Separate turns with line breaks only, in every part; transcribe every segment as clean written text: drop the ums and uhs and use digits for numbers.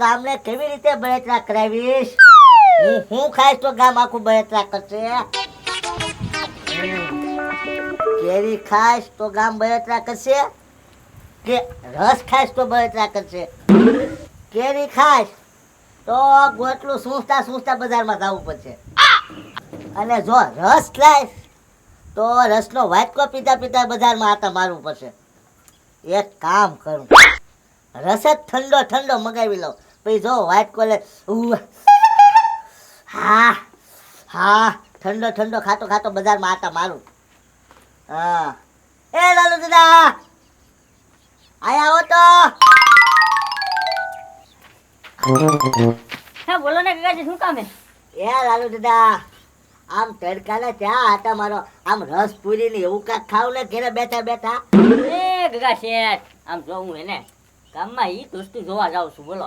ગામને કેવી રીતે બળતરા કરાવીશ? હું ખાઈશ તો ગામ આખું બળતરા કરશે. કેરી ખાઈશ તો ગામ બળતરા કરશે કે રસ ખાઈશ તો બળતરા કરશે? કેરી ખાઈશ તો ગોટલું સૂંચતા સૂંચતા બજારમાં જવું પડશે, અને જો રસ ખાઈશ તો રસનો વાટકો પીતા પીતા બજારમાં આટા મારવું પડશે. એક કામ કરું, રસ જ ઠંડો ઠંડો મગાવી લઉં, પછી જો વાટકો લે હા હા ઠંડો ઠંડો ખાતો ખાતો બજારમાં આટા મારું. હા એ લાલુ દાદા આયા આવો તો.
હા બોલો ને કાકાજી, શું કામ હે?
એ લાલુ દાદા આમ તડકાને ત્યાં આટા મારો, આમ રસ પૂરી ને એવું કાંક ખાવ ને ઘરે બેઠા બેઠા.
એ ગગા શેઠ, આમ જો હું એને ગામમાં ઈ વસ્તુ જોવા જાઉં છું. બોલો.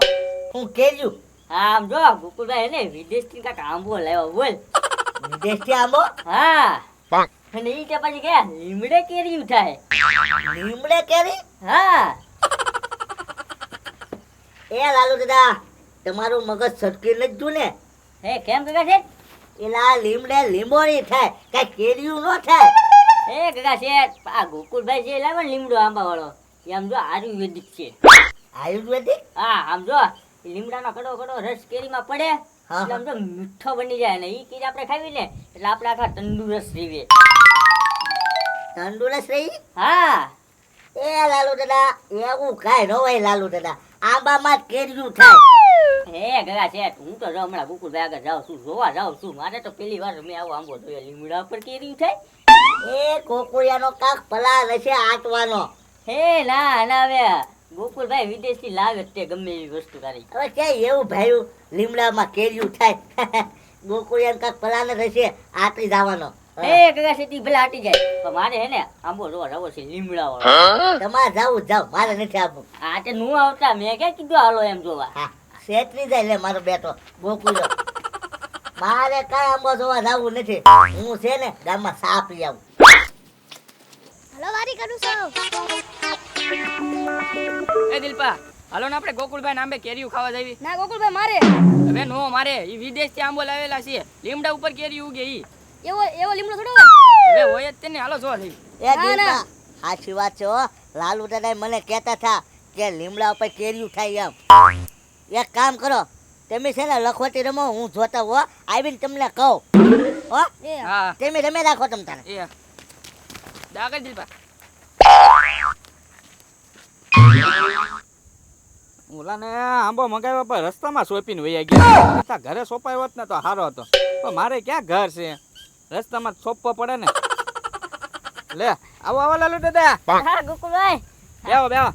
હું કેજું?
હા આમ જો ગોકુલભાઈ એને વિદેશથી કાંઈક આંબો લાવ્યો. બોલ.
વિદેશથી આંબો?
હા અને ઈ કે પછી કે લીમડે કેરી ઉઠાય.
લીમડે કેરી?
હા.
એ લાલુ દાદા તમારું મગજ સટકી નથી ગયું ને?
હે કેમ ગગા શેઠ?
એલા લીમડે લીંબોળી થાય, કઈ કેરીયું ન થાય.
એ ગગા શેઠ, આ ગોકુલભાઈ જે લાવ્યો ને લીમડો આંબા વાળો, એ આમ જો આયુર્વેદિક છે.
આયુર્વેદિક?
હા આમ જો લીમડાનો કડો કડો રસ કેરીમાં પડે એટલે આમ જો મીઠો બની જાય ને ઈ કેરી આપણે ખાવી ને એટલે આપણે આખા તંદુરસ્ત રહીએ.
તંદુરસ્ત રહી?
હા.
એ લાલુ દાદા એવું કાંઈ ન હોય લાલુ દાદા, આંબામાં જ કેરીયું થાય.
હે ગગા શેઠ, હું તો જો હમણાં ગોકુલભાઈ આગળ જાઉં છું, જોવા જાઉં છું. મારે તો પહેલી વાર મેં આવો આંબો જોયો, લીમડા ઉપર કેરી થાય.
એ કોકુયાનો કાક પલાળ હશે આટવાનો.
હે ના ના હવે ગોકુલભાઈ વિદેશથી લાવે જ તે ગમે એવી વસ્તુ તારી.
હવે ક્યાંય એવું ભાઈ લીમડામાં કેરીયું થાય? ગોકુયાનો કાક પલાળ હશે આટલી જવાનો.
હે ગગા શેઠ, ઈ ભલે હાટી જાય પણ મારે હે ને આંબો જોવા જાવો છે લીમડા વાળો.
તમારે જાવું જાવ, મારે નથી આવવું.
આ તે નું આવતા, મેં ક્યાં કીધું હાલો એમ જોવા.
હા શેઠની જાય લે મારો બેટો ગોકુયો. મારે કાંઈ આંબો જોવા જાવું નથી, હું છે ને ગામમાં સાપ લઈ આવું.
હલો વારી કરું છું.
એ દિલપા, હાલો ને આપણે ગોકુળભાઈ આંબે કેરીયું ખાવા જાવી.
ના ગોકુલભાઈ મારે
હવે નો મારે, ઈ વિદેશથી આંબો લાવેલા છે, લીમડા ઉપર કેરી ઉગે ઈ.
એવો લીમડો થોડો હોય.
હવે હોય જ તેને, હાલો જોવા જઈએ.
એ દીપા સાચી વાત છે હો. લાલુ દાદા મને કહેતા હતા કે લીમડા ઉપર કેરીયું થાય એમ. એક કામ કરો, તમે છે ને લખોટી રમો, હું જોતા હો આવીને તમને કહું હો.
હા
તમે રમે રાખો તમ તારે.
એ દાગર દિલપા. ઓલાને આંબો મંગાવ્યો પણ રસ્તામાં સોંપીને વહી ગયા. ઘરે સોંપાયો હોત ને તો સારો હતો, પણ મારે ક્યાં ઘર છે, રસ્તામાં જ સોંપવો પડે ને. લે આવો આવો લાલુ દાદા.
હા ગોકુલભાઈ.
બેહો બેહો.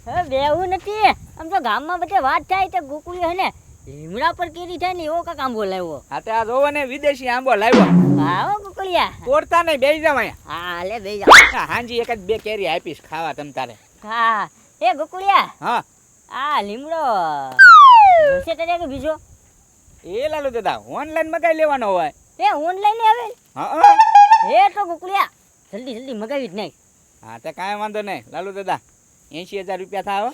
હવે બેવું નથી, આમ તો ગામમાં બધે વાત થાય તો ગોકુળી હે ને લીમડા પર કેરી થાય ને એવો કાંક આંબો લાવ્યો.
હા તે આ જોવો ને વિદેશી આંબો લાવ્યો.
હા હો ગોકુળિયા.
તોડતા નહીં, બેસી જાવ અહીંયા.
હા લે બેહી જા.
હાંજી એક જ બે કેરી આપીશ ખાવા તમ તારે.
હા એ ગોકુળિયા,
હા
આ લીમડો હશે તારે કે બીજો?
એ લાલુ દાદા ઓનલાઈન મગાઈ લેવાનો હોય.
એ ઓનલાઈન આવે?
હા
એ તો ગોકુળિયા જલ્દી જલ્દી મગાવી જ નહીં.
હા તે કાંઈ વાંધો નહીં લાલુ દાદા, 80,000 રૂપિયા થાય.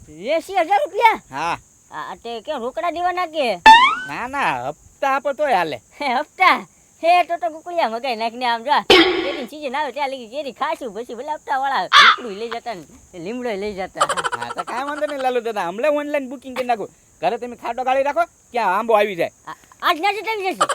80,000 રૂપિયા?
હા
આ તે કે રોકડા દેવાના કે?
ના ના હપ્તા આપો તોય હાલે.
હપ્તા? હે તો ગોકુળિયા મગાઈ નાખને. આમ જા કેરી સીઝન આવે ત્યાં લગી કેરી ખાશું, પછી ભલે હપ્તા વાળા લીમડું લઈ જતા ને લીમડો લઈ જતા.
હા તો કાંઈ વાંધો નહીં લાલુ દાદા, હમણાં ઓનલાઈન બુકિંગ કરી નાખો. ઘરે તમે ખાટો ગાળી રાખો, ક્યાં આંબો આવી જાય.
આજ ના જ આવી જશે?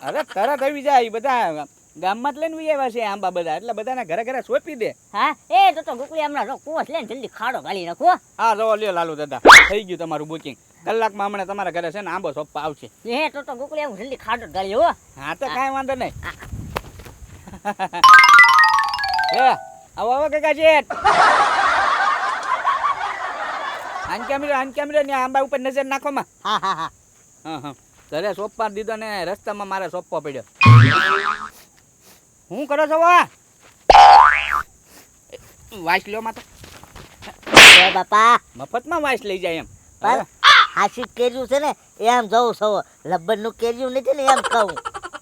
અરે તરત આવી જાય. ઈ બધા ગામમાં જ લઈને વહી આવ્યા છે આંબા બધા, એટલે બધાના ઘરે ઘરે સોંપી દે.
હા એ તો ગોકુળી હમણાં કોસ લઈને જલ્દી ખાડો ગાળી નાખો.
હા જો લ્યો લાલુ દાદા, થઈ ગયું તમારું બુકિંગ. કલાકમાં હમણાં તમારા ઘરે છે ને આંબો સોંપવા આવશે.
એ તો ગોકુળી આમ જલ્દી ખાડો ગાળી હો.
હા તો કાંઈ વાંધો નહીં. એ આવો આવો કાકા શેઠ. આન કેમેરા ને આંબા ઉપર નજર નાખો માં.
હા હા હા
હા હા ઘરે સોંપવા દીધો ને રસ્તામાં મારે સોંપવો પડ્યો. હું કરો છો વા? વાંચ લ્યો માં તો
એ બાપા
મફતમાં વાંચ લઈ જાય એમ.
પણ હાસી કેર્યું છે ને એમ જવું સૌ, લબ્બરનું કેર્યું નથી ને એમ કહું.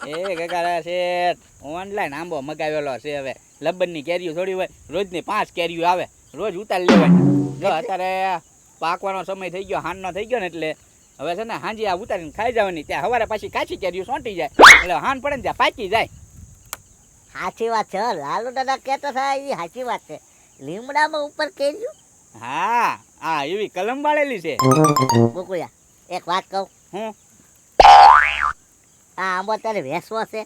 એ કાકા શેઠ ઓનલાઈન આંબો મગાવેલો છે. હવે લબ્બરની કેરીઓ થોડી હોય, રોજની 5 કેરીઓ આવે, રોજ ઉતાર લેવાય. જો અત્યારે પાકવાનો સમય થઈ ગયો, હાનનો થઈ ગયો ને એટલે હવે છે ને હાંજી આ ઉતારીને ખાઈ જવાની. ત્યાં હવારે પાછી કાચી કેરીઓ સોંટી જાય એટલે હાન પડે ને ત્યાં પાકી જાય.
સાચી વાત છે લાલુ દાદા કહેતા હતા એ સાચી વાત છે. લીમડામાં ઉપર કેર્યું.
હા આ એવી કલમ વાળેલી છે.
ગોકુળિયા એક વાત કહું.
હું
આ આંબો તારે વેસવો છે.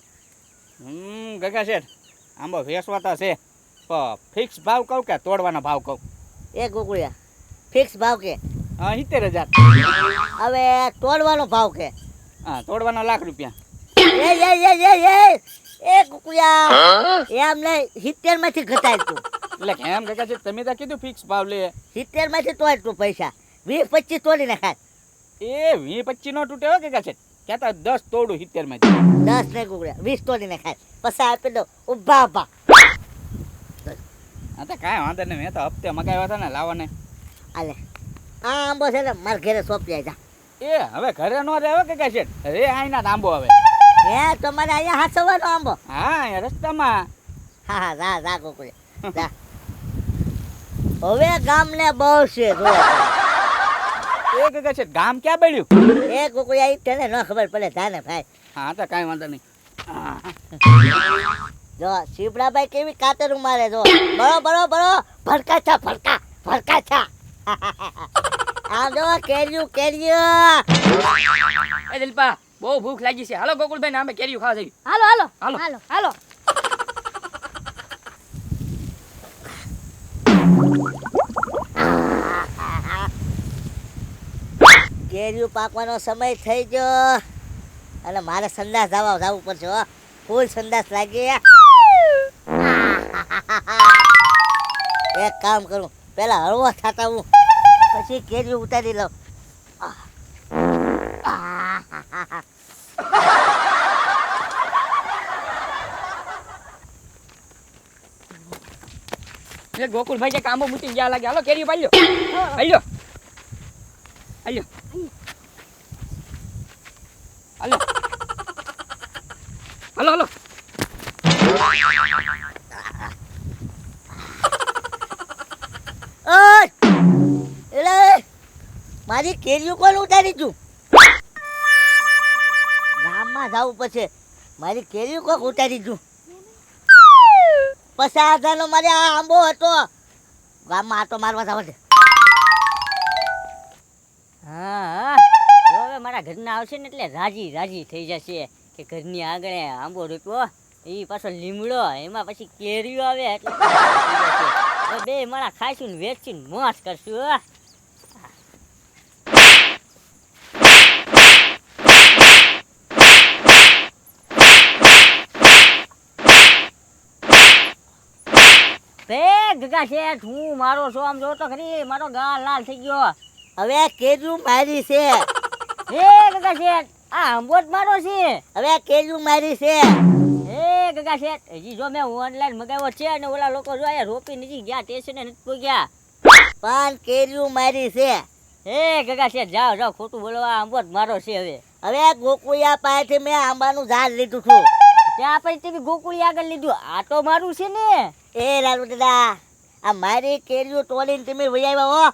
ગગા શેઠ આંબો વેચવાતા છે પણ ફિક્સ ભાવ કહું કે તોડવાનો ભાવ કહું?
એ ગોકુળિયા ફિક્સ ભાવ કે
70,000.
હવે તોડવાનો ભાવ કે
હા તોડવાનો ₹1,00,000.
એ ગોકુળિયા એમ નહીં 70 માંથી ઘટાડ તું.
એટલે કેમ ગગા શેઠ તમે તો કીધું ફિક્સ ભાવ લે.
70 માંથી તોડ તું પૈસા 20-25 તોડી નાખાય.
એ 20-25 નો તૂટે હો ગગા શેઠ. કહેતા 10 તોડું 70 માંથી.
10 ને ગોકુળિયા 20 તોડી નાખાય પછી આપી દો ઉભા ઉભા.
હા તો કાંઈ વાંધો નહીં. મેં તો હપ્તે મગાવ્યા હતા ને લાવવાને.
આલે આ આંબો છે ને મારા ઘરે સોંપી જાય.
એ હવે ઘરે નો રહે ગગા શેઠ. રે આઈના આંબો હવે.
હે તમારે અહીંયા હાથવાનો આંબો.
હા અહીંયા રસ્તામાં.
હા હા જા જા ગોકુળિયા જા. હવે ગામને બહુ છે જો.
એ ગગા શેઠ ગામ ક્યાં બળ્યું?
એ ગોકુળિયા ઈ તને ન ખબર પડે જાને ભાઈ.
હા તો કાંઈ વાંધો નહીં.
જો શીપડાભાઈ કેવી કાતરું મારે જો. બરો બરો બરો ભડકા છા ભડકા ભડકા છા. આમ જો કેર્યું કેર્યું.
એ દિલપા બહુ ભૂખ લાગી છે. હાલો ગોકુળભાઈ નામે કેરીઓ ખાવા જઈએ.
હાલો હાલો
હાલો.
હાલો હાલો
કેર્યું પાકવાનો સમય થઈ ગયો અને મારે સંદાસ જવું પડશે હો. ફૂલ સંદાસ લાગી. એક કામ કરું પેલા હળવો થતા હું પછી કેર્યું ઉતારી લઉં.
એ ગોકુળભાઈ કે કામો મૂકી ગયા લાગે. હાલો કેરીઓ પાડ્યો. પાડ્યો. હાલ્યો. હાલો. હાલો હાલો.
ઓય! એલે મારી કેરીઓ કોણ ઉતારી તું? ગામમાં જવું પછી મારી કેરીઓ કોક ઉતારી તું. 50,000 મારે આ આંબો હતો. ગામમાં આટો મારવા જવા દે.
હા તો હવે મારા ઘરના આવશે ને એટલે રાજી રાજી થઈ જશે કે ઘરની આગળ આંબો રોપ્યો એ પાછો લીમડો એમાં પછી કેરીઓ આવે એટલે રાજી થઈ જશે. હવે બે મારા ખાઈશું ને વેચશું ને મોજ કરશું. ગગા શેઠ હું મારો છો આમ જોતો ખરી મારો ગાલ લાલ થઈ ગયો.
હવે કેરીઓ મારી છે.
હે ગગા શેઠ આ આંબો જ મારો છે.
હવે કેરીઓ મારી છે.
હે ગગા શેઠ હજી જો મેં ઓનલાઈન મગાવ્યો છે અને ઓલા લોકો જો અહીંયા રોપી નથી ગયા સ્ટેશને નથી પહોંચ્યા
પણ કેરીઓ મારી છે.
હે ગગા શેઠ જાઓ જાઓ ખોટું બોલો આ આંબો જ મારો છે. હવે
હવે ગોકુળિયા પાસેથી મેં આંબાનું ઝાડ લીધું છું.
ત્યાં પછી તે બી ગોકુળી આગળ લીધું આ તો મારું છે ને.
એ લાલુ દાદા આ મારી કેરીઓ તોડીને તમે વહી આવ્યા હો.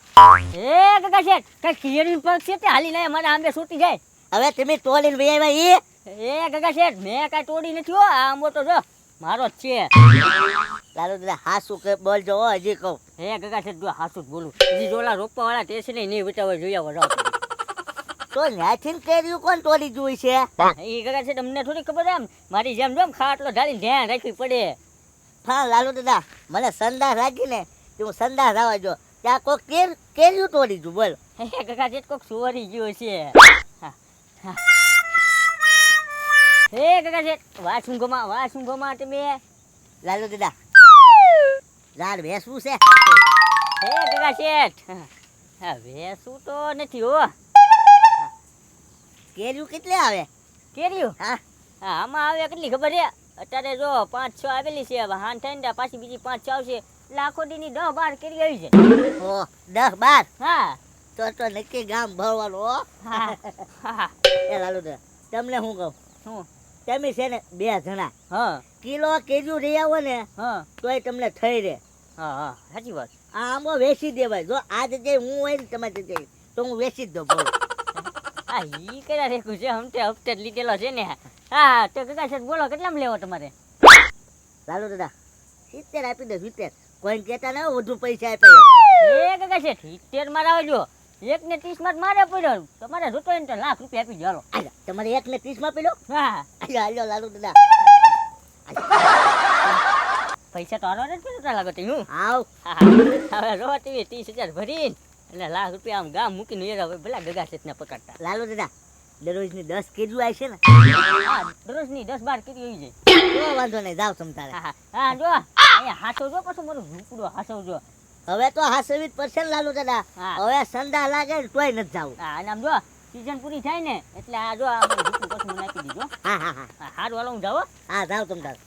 હે ગગા શેઠ કઈ કેરી પગ છે તે હાલી લાય મારા આંબે છૂટી જાય.
હવે તમે તોડીને વહી આવ્યા
હે ગગા શેઠ મેં કાંઈ તોડી નથી હો આ આંબો તો જો મારો જ છે.
લાલુ દાદા હાસુ કે બોલજો હો હજી કહું.
હે ગગા શેઠ જો હાસું જ બોલું હજી જોલા રોપવા વાળા સ્ટેશને નહીં વિચારવા જોઈ આવો જાઓ.
તો ન્યાથી કેરીઓ કોણ તોડી જોઈ છે?
એ ગગા શેઠ અમને થોડી ખબર એમ મારી જેમ જો ખાટલો ઢાળીને ધ્યાન રાખવી પડે.
હા લાલુ દાદા મને સંદાસ રાખીને કે હું સંદાસ આવવા જો ત્યાં કોઈ કેરીઓ તોડી છું બોલ.
હે ગગા શેઠ કોક ચોરી ગયો છે. હે ગગા શેઠ વાસું ગમા તમે.
લાલુ દાદા ઝાડ વેસવું છે.
હે ગગા શેઠ હા વેસું તો નથી હો.
કેરીઓ કેટલી આવે?
કેરીઓ
હા
હા આમાં આવે કેટલી ખબર છે અત્યારે જો 5-6 આવેલી છે. હવે હાન થઈને ત્યાં પાછી બીજી 5-6 આવશે એટલે આખો દીની 10-12 કેરી આવી છે.
ઓ 10-12
હા
તો નક્કી ગામ ભરવાનું હો.
હા હા
એ લાલુ દાદા તમને હું કહું
શું
તમે છે ને 2 જણા
હા
કિલો કેરીઓ લઈ આવો ને
હા
તોય તમને થઈ રહે.
હા હા સાચી વાત.
આ આંબો વેચી દેવાય. જો આજ જે હું હોય ને તમારે જે તો હું વેચી જ દઉં બોલો.
હા ઈ કયા રેખું છે હમતે હપ્તે જ લીધેલો છે ને. હા તો કાકા સાહેબ બોલો કેટલામાં લેવો તમારે?
ચાલો દાદા 70 આપી દે 70. કોઈ કહેતા ના વધુ પૈસા આપ્યા.
એ કાકા સાહેબ 70 માં આવજો. 1 ને 30 માં જ મારે પડ્યો. તમારે જોતો હોય ને તો લાખ રૂપિયા આપી દો.
આજા તમારે 1 ને 30 માં પેલો.
હા
આજા હાલો લાલુ દાદા.
પૈસા તો આનો જ પડતા લાગો તે હું.
આવ
હવે રોજ 30,000 ભરીને એટલે લાખ રૂપિયા આમ ગામ મૂકીને વેરા ભલા ગગા શેઠને પકડતા.
લાલુ દાદા દરરોજની 10 કેજુ આવશે ને.
હા દરરોજની 10-12 કેરી આવી જાય.
તો વાંધો નહીં જાવ તમતારે.
હા હા જો અહીંયા હાથો જો પાછું મારું ઝૂંપડો હાથો જો.
હવે તો હાસવી જ પડશે ને લાલુ દાદા.
હા.
હવે સંડા લાગે ને તોય નથી જાવું.
હા અને આમ જો સીઝન પૂરી થાય ને એટલે આ જો આ મારું ઝૂંપડું પાછું મને આપી દીધો.
હા હા હા
હા હારું હાલો હું જાઉં હો.
હા જાવ તમતારે.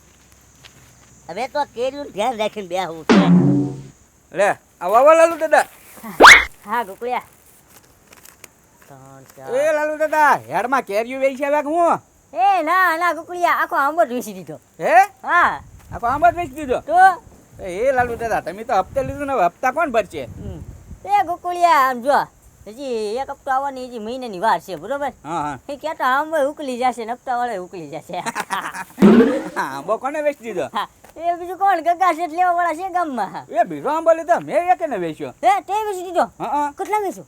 હવે તો કેરીનું ધ્યાન રાખીને બેહવું છે.
લે આવો લાલુ દાદા.
હા ગોકળિયા.
એ લાલુ દાદા હેડમાં કેરીયું વેચી આવ્યા કે હું?
એ ના ના ગોકળિયા આખો આંબો જ વેચી દીધો.
હે
હા
આખો આંબો જ વેચી દીધો?
તો
એ લાલુ દાદા તમે તો હપ્તે લીધું ને હવે હપ્તા કોણ ભરશે?
એ ગોકળિયા આમ જો હજી એક હપ્તો આવવાની હજી મહિનાની વાર છે બરોબર.
હા હા
એ કહેતા આંબો ઉકલી જશે ને હપ્તા વાળો ઉકલી જશે.
હા આંબો કોને વેચી દીધો?
હા એ બીજું કોણ ગગા શેઠ લેવા વાળા છે ગામમાં.
એ બીજો આંબો લીધો મેં એક ને વેચ્યો.
હે તે વેચી દીધો?
હા
કેટલા વેચો?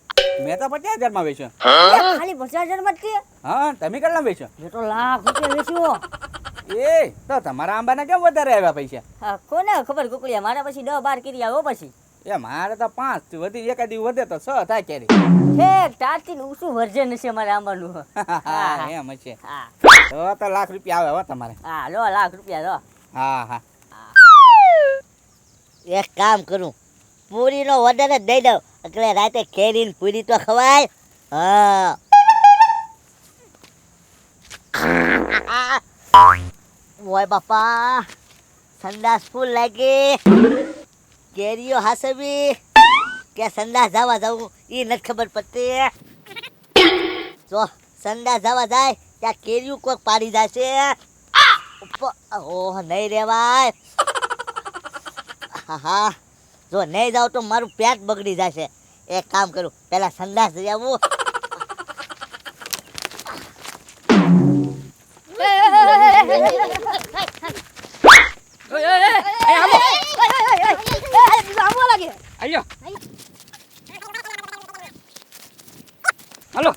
મેં તો 50,000 માં વેચ્યો.
ખાલી 50,000 માં જ તે?
હા તમે કેટલા વેચ્યો?
મેં તો લાખ રૂપિયા વેચ્યો.
એ તો તમારા આંબાના કેમ વધારે આવ્યા પૈસા?
હા કોને ખબર ગોકળિયા મારા પછી 10-12 કેરી આવો પછી.
એ મારે તો 5 વધી એકાદી વધે તો 6 થાય કેરી.
ઠેક તારથી ઊંચું વર્જન છે મારા આંબાનું.
હા એમ છે.
હા
તો લાખ રૂપિયા આવે હો તમારે.
હા લો લાખ રૂપિયા લો.
હા હા
એક કામ કરું પૂરીનો ઓર્ડર જ દઈ દઉં એટલે રાતે કેરીને પૂરી તો ખવાય. હા ઓય બાપા સંડાસ ફૂલ લાગી. કેરીઓ હાસવી કે સંડાસ જવા જવું એ નથી ખબર પડતી. જો સંડાસ જવા જાય ત્યાં કેરીઓ કોક પાડી જશે. ઓહ નહીં રેવાય. હા જો નહીં જાવ તો મારું પેટ બગડી જશે. એક કામ કરું પેલા સંડાસ જઈ આવું.
આંબો લાગે.
આલ્યો હાલો.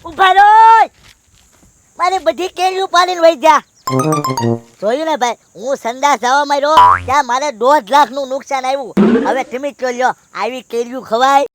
ઉભા રહો. મારી બધી કેરીઓ પાડીને વહી જા. જોયું ને ભાઈ હું સંડાસ જવા માંડ્યો ત્યાં મારે 1.5 લાખનું નુકસાન આવ્યું. હવે તમે જ લ્યો આવી કેરીઓ ખવાય?